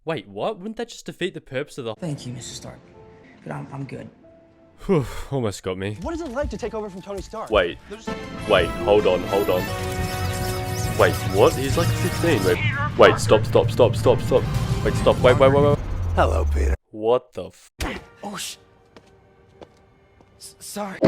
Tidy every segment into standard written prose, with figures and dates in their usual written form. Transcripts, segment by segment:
Wait, what? Wouldn't that just defeat the purpose of the... Thank you, Mr. Stark. But I'm good. Whew, almost got me. What is it like to take over from Tony Stark? Wait, hold on. Wait, what? He's like 15. Wait, stop. Wait, stop, wait. Hello, Peter. What the f... Oh, sorry.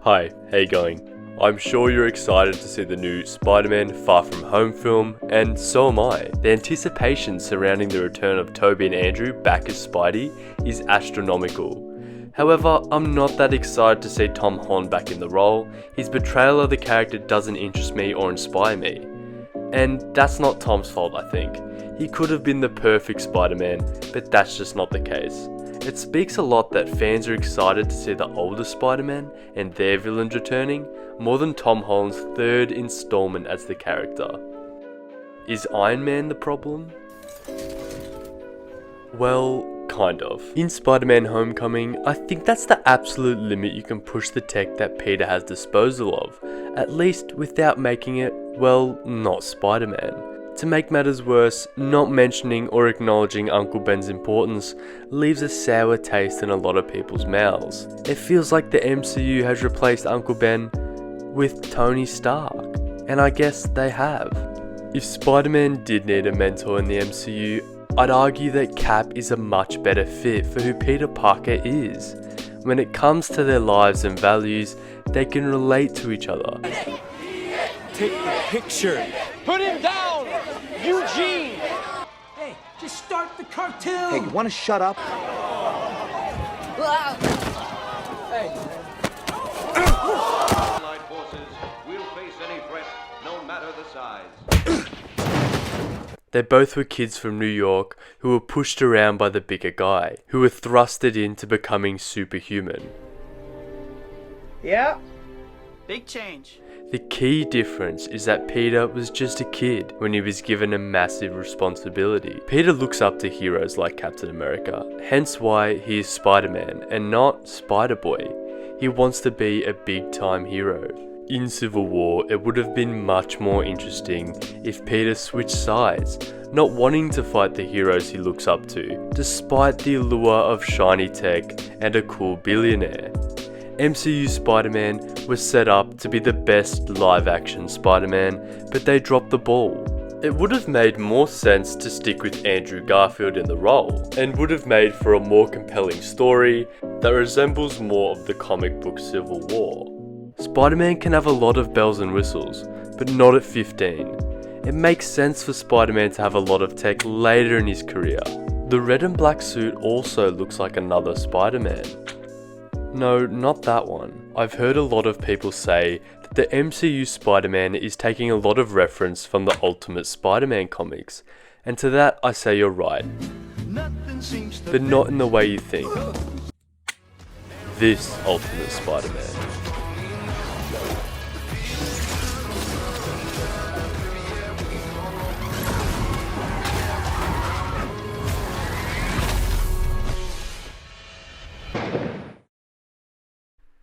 Hi, how you going? I'm sure you're excited to see the new Spider-Man Far From Home film, and so am I. The anticipation surrounding the return of Tobey and Andrew back as Spidey is astronomical. However, I'm not that excited to see Tom Holland back in the role. His portrayal of the character doesn't interest me or inspire me. And that's not Tom's fault, I think. He could have been the perfect Spider-Man, but that's just not the case. It speaks a lot that fans are excited to see the older Spider-Man and their villains returning, more than Tom Holland's third installment as the character. Is Iron Man the problem? Well, kind of. In Spider-Man Homecoming, I think that's the absolute limit you can push the tech that Peter has disposal of, at least without making it, well, not Spider-Man. To make matters worse, not mentioning or acknowledging Uncle Ben's importance leaves a sour taste in a lot of people's mouths. It feels like the MCU has replaced Uncle Ben with Tony Stark, and I guess they have. If Spider-Man did need a mentor in the MCU, I'd argue that Cap is a much better fit for who Peter Parker is. When it comes to their lives and values, they can relate to each other. Take the picture. Put him down, Eugene. Hey, just start the cartoon! Hey, you wanna shut up? Hey. Allied forces will face any threat, no matter the size. They both were kids from New York who were pushed around by the bigger guy, who were thrusted into becoming superhuman. Yeah. Big change. The key difference is that Peter was just a kid when he was given a massive responsibility. Peter looks up to heroes like Captain America, hence why he is Spider-Man and not Spider-Boy. He wants to be a big-time hero. In Civil War, it would have been much more interesting if Peter switched sides, not wanting to fight the heroes he looks up to, despite the allure of shiny tech and a cool billionaire. MCU Spider-Man was set up to be the best live-action Spider-Man, but they dropped the ball. It would have made more sense to stick with Andrew Garfield in the role, and would have made for a more compelling story that resembles more of the comic book Civil War. Spider-Man can have a lot of bells and whistles, but not at 15. It makes sense for Spider-Man to have a lot of tech later in his career. The red and black suit also looks like another Spider-Man. No, not that one. I've heard a lot of people say that the MCU Spider-Man is taking a lot of reference from the Ultimate Spider-Man comics, and to that I say you're right. But not in the way you think. This Ultimate Spider-Man.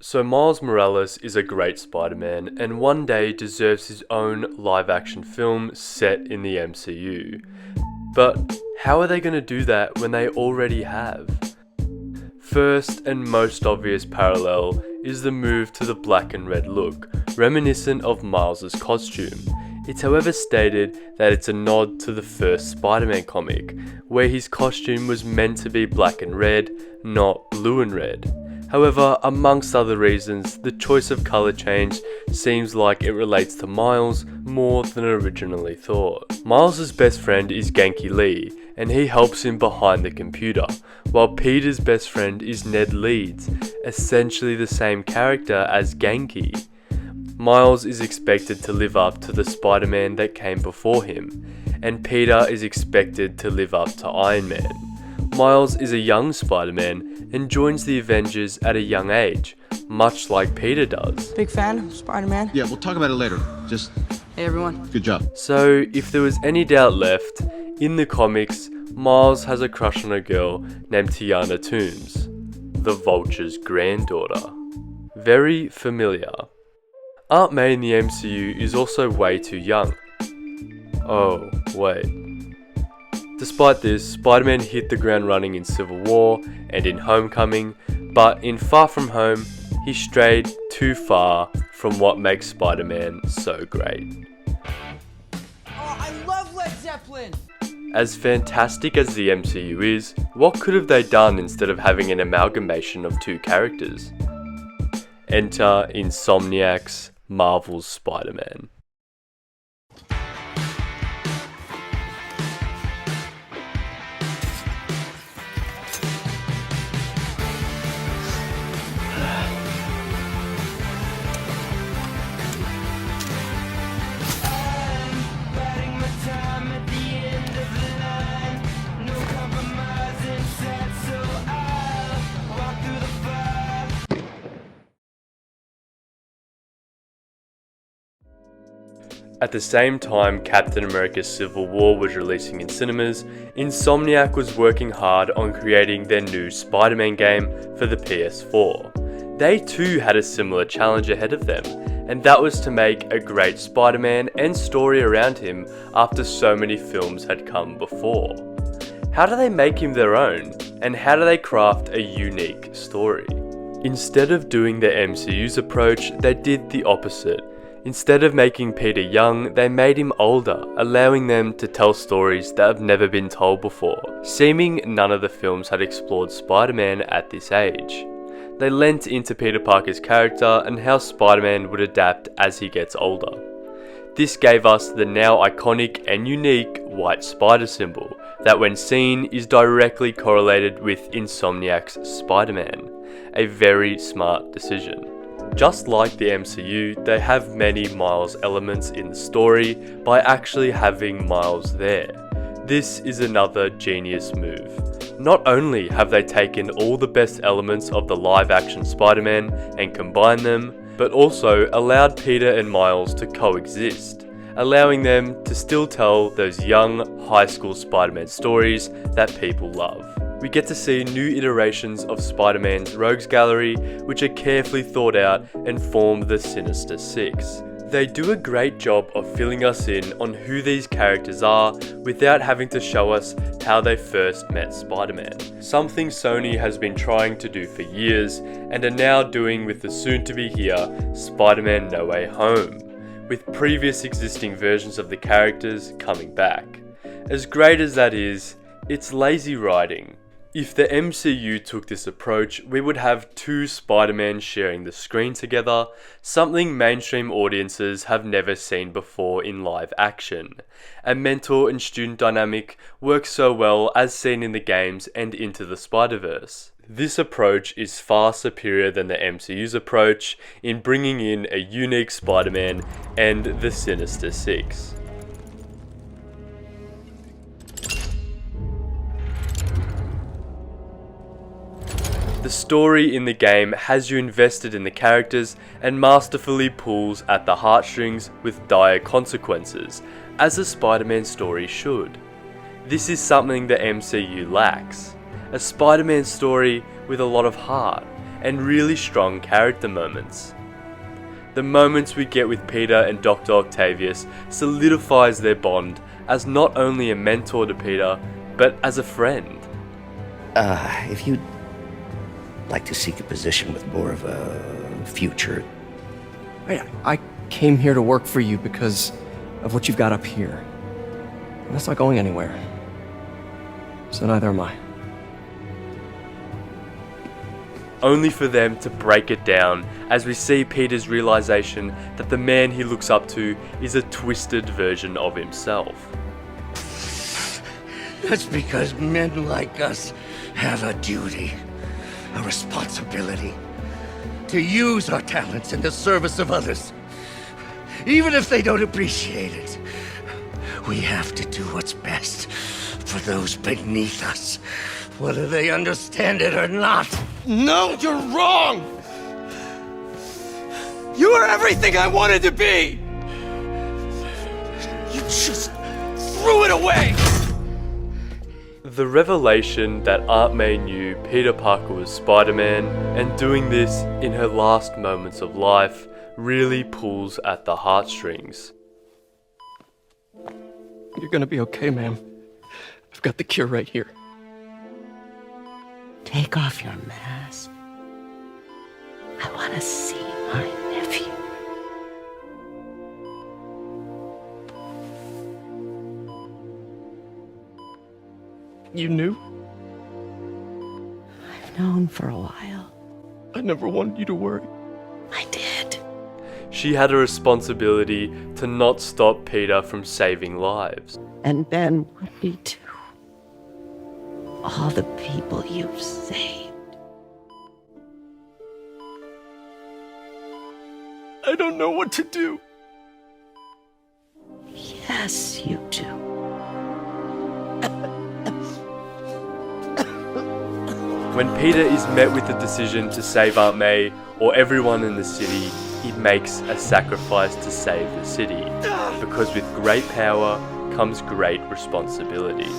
So Miles Morales is a great Spider-Man and one day deserves his own live-action film set in the MCU. But how are they going to do that when they already have? First and most obvious parallel is the move to the black and red look, reminiscent of Miles' costume. It's however stated that it's a nod to the first Spider-Man comic, where his costume was meant to be black and red, not blue and red. However, amongst other reasons, the choice of colour change seems like it relates to Miles more than originally thought. Miles' best friend is Genki Lee, and he helps him behind the computer, while Peter's best friend is Ned Leeds, essentially the same character as Genki. Miles is expected to live up to the Spider-Man that came before him, and Peter is expected to live up to Iron Man. Miles is a young Spider-Man and joins the Avengers at a young age, much like Peter does. Big fan of Spider-Man. Yeah, we'll talk about it later. Just, Hey everyone. good job. So, if there was any doubt left, In the comics, Miles has a crush on a girl named Tiana Toombs, the Vulture's granddaughter. Very familiar. Aunt May in the MCU is also way too young. Oh, wait. Despite this, Spider-Man hit the ground running in Civil War and in Homecoming, but in Far From Home, he strayed too far from what makes Spider-Man so great. Oh, I love Led Zeppelin! As fantastic as the MCU is, what could have they done instead of having an amalgamation of two characters? Enter Insomniac's Marvel's Spider-Man. At the same time Captain America Civil War was releasing in cinemas, Insomniac was working hard on creating their new Spider-Man game for the PS4. They too had a similar challenge ahead of them, and that was to make a great Spider-Man and story around him after so many films had come before. How do they make him their own, and how do they craft a unique story? Instead of doing the MCU's approach, they did the opposite. Instead of making Peter young, they made him older, allowing them to tell stories that have never been told before, seeming none of the films had explored Spider-Man at this age. They lent into Peter Parker's character and how Spider-Man would adapt as he gets older. This gave us the now iconic and unique white spider symbol that when seen is directly correlated with Insomniac's Spider-Man. A very smart decision. Just like the MCU, they have many Miles elements in the story by actually having Miles there. This is another genius move. Not only have they taken all the best elements of the live-action Spider-Man and combined them, but also allowed Peter and Miles to coexist, allowing them to still tell those young, high school Spider-Man stories that people love. We get to see new iterations of Spider-Man's rogues gallery, which are carefully thought out and form the Sinister Six. They do a great job of filling us in on who these characters are without having to show us how they first met Spider-Man. Something Sony has been trying to do for years and are now doing with the soon-to-be here Spider-Man No Way Home, with previous existing versions of the characters coming back. As great as that is, it's lazy writing. If the MCU took this approach, we would have two Spider-Man sharing the screen together, something mainstream audiences have never seen before in live action. A mentor and student dynamic works so well as seen in the games and Into the Spider-Verse. This approach is far superior than the MCU's approach in bringing in a unique Spider-Man and the Sinister Six. The story in the game has you invested in the characters and masterfully pulls at the heartstrings with dire consequences, as a Spider-Man story should. This is something the MCU lacks. A Spider-Man story with a lot of heart and really strong character moments. The moments we get with Peter and Dr. Octavius solidifies their bond as not only a mentor to Peter, but as a friend. If you'd like to seek a position with more of a future. I came here to work for you because of what you've got up here. And that's not going anywhere. So neither am I. Only for them to break it down as we see Peter's realization that the man he looks up to is a twisted version of himself. That's because men like us have a duty, a responsibility, to use our talents in the service of others. Even if they don't appreciate it, we have to do what's best for those beneath us, whether they understand it or not. No, you're wrong! You are everything I wanted to be! You just threw it away! The revelation that Aunt May knew Peter Parker was Spider-Man, and doing this in her last moments of life, really pulls at the heartstrings. You're gonna be okay, ma'am. I've got the cure right here. Take off your mask. I want to see my nephew. You knew? I've known for a while. I never wanted you to worry. I did. She had a responsibility to not stop Peter from saving lives. And Ben would be too. All the people you've saved. I don't know what to do. Yes, you do. When Peter is met with the decision to save Aunt May or everyone in the city, he makes a sacrifice to save the city. Because with great power comes great responsibility.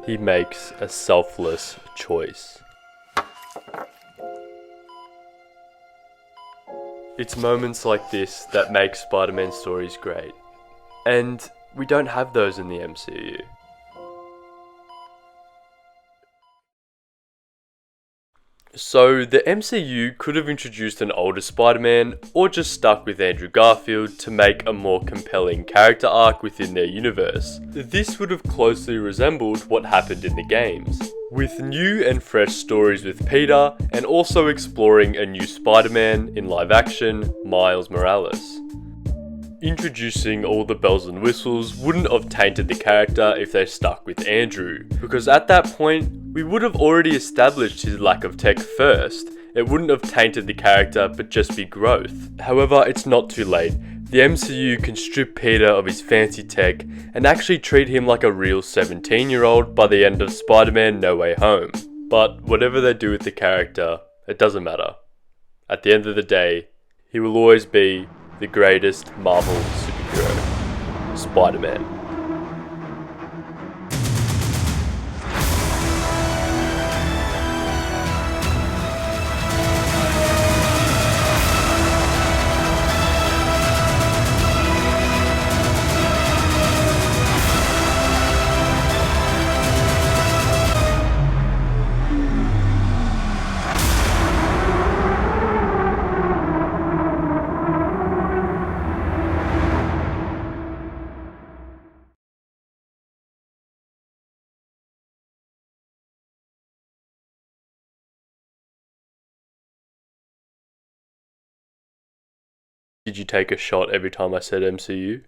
He makes a selfless choice. It's moments like this that make Spider-Man stories great. And we don't have those in the MCU. So the MCU could have introduced an older Spider-Man or just stuck with Andrew Garfield to make a more compelling character arc within their universe. This would have closely resembled what happened in the games, with new and fresh stories with Peter and also exploring a new Spider-Man in live action, Miles Morales. Introducing all the bells and whistles wouldn't have tainted the character if they stuck with Andrew, because at that point, we would have already established his lack of tech first. It wouldn't have tainted the character, but just be growth. However, it's not too late. The MCU can strip Peter of his fancy tech and actually treat him like a real 17-year-old by the end of Spider-Man No Way Home. But whatever they do with the character, it doesn't matter. At the end of the day, he will always be the greatest Marvel superhero, Spider-Man. Did you take a shot every time I said MCU?